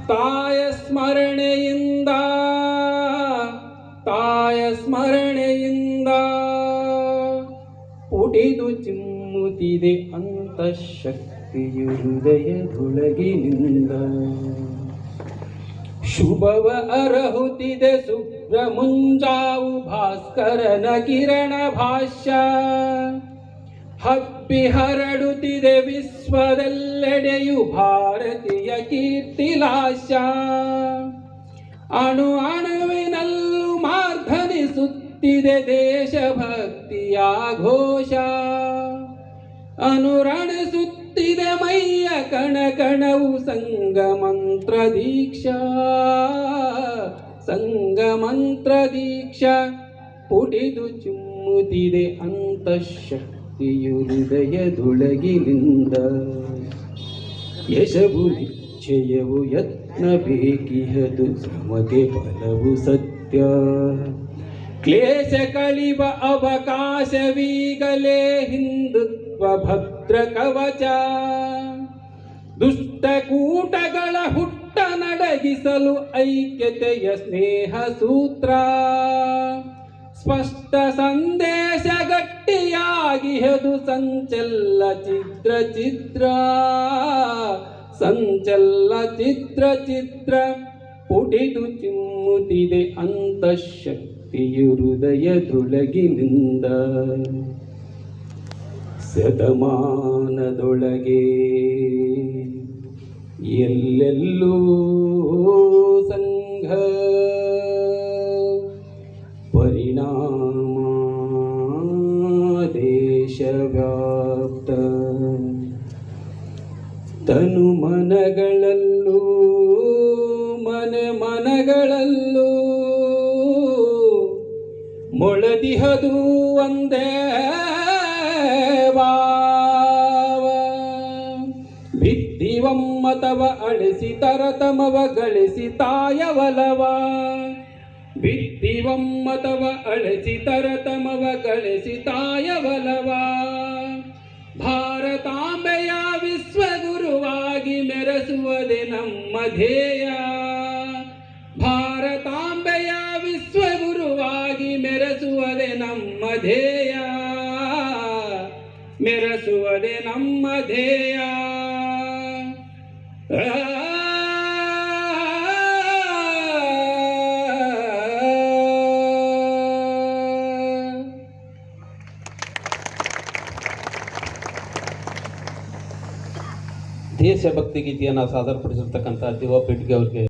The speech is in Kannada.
ತಾಯ ಸ್ಮರಣೆಯಿಂದ ಪುಟಿದು ಚಿಮ್ಮುತ್ತಿದೆ ಅಂತಃಶಕ್ತಿಯು ಹೃದಯದೊಳಗಿನಿಂದ. ಶುಭವ ಅರಹುತ್ತಿದೆ ಶುಭ್ರ ಮುಂಜಾವು ಭಾಸ್ಕರನ ಕಿರಣ ಭಾಷ್ಯ. ಹಬ್ಬಿ ಹರಡುತ್ತಿದೆ ವಿಶ್ವದೆಲ್ಲೆಡೆಯು ಭಾರತೀಯ ಕೀರ್ತಿಲಾಶ. ಅಣು ಅಣುವಿನಲ್ಲೂ ಮಾರ್ಧನಿಸುತ್ತಿದೆ ದೇಶಭಕ್ತಿಯ ಘೋಷ. ಅನುರಣಿಸುತ್ತಿದೆ ಮೈಯ ಕಣ ಕಣವು ಸಂಗಮಂತ್ರ ದೀಕ್ಷಾ. ಪುಟಿದು ಚಿಮ್ಮುತ್ತಿದೆ ಅಂತಃಶಕ್ತಿಯು ಹೃದಯದೊಳಗಿನಿಂದ. ಯಶವು ನಿಶ್ಚಯವು ಯತ್ನ ಬೇಕಿಹದು ಶ್ರಮಕ್ಕೆ ಫಲವು ಸತ್ಯ. ಕ್ಲೇಶ ಕಳಿವ ಅವಕಾಶವೀಗಲೇ ಹಿಂದುತ್ವ ಭದ್ರ ಕವಚ. ದುಷ್ಟಕೂಟಗಳ ಹುಟ್ಟ ನಡಗಿಸಲು ಐಕ್ಯತೆಯ ಸ್ನೇಹ ಸೂತ್ರ. ಸ್ಪಷ್ಟ ಸಂದೇಶ ಗಟ್ಟಿಯಾಗಿಹದು ಸಂಚಲ್ಲ ಚಿತ್ರ. ಪುಟಿದು ಚಿಮ್ಮುತ್ತಿದೆ ಅಂತಃಶಕ್ತಿಯು ಹೃದಯದೊಳಗಿನಿಂದ. ಶತಮಾನದೊಳಗೆ ಎಲ್ಲೆಲ್ಲೂ ಸಂಘ ಪರಿಣಾಮ ದೇಶವ್ಯಾಪ್ತ. ತನು ಮನಗಳಲ್ಲೂ ಮನಗಳಲ್ಲೂ ಮೊಳದಿಹದು ಒಂದೇ ಭಾವ. ಭಿತ್ತಿವಮ್ಮತವ ಅಳಿಸಿ ತರತಮವ ಗಳಿಸಿ ತಾಯವಲವ. ಭಿತ್ತಿವಮ್ಮತವ ಅಳಿಸಿ ತರತಮವ ಗಳಿಸಿ ತಾಯವಲವ. ಭಾರತಾಂಬೆಯ ವಿಶ್ವಗುರುವಾಗಿ ಮೆರೆಸುವುದೇ ನಮ್ಮ ಧ್ಯೇಯ. ಭಾರತಾಂಬೆಯ ವಿಶ್ವಗುರುವಾಗಿ ಮೆರೆಸುವುದೇ ನಮ್ಮ ಧ್ಯೇಯ. ಮೆರೆಸುವುದೇ ನಮ್ಮ ಧ್ಯೇಯ. ದೇಶಭಕ್ತಿ ಗೀತೆಯನ್ನು ಸಾದರಪಡಿಸಿರ್ತಕ್ಕಂಥ ದಿವಾ ಪೆಟ್ಗೆ ಅವರಿಗೆ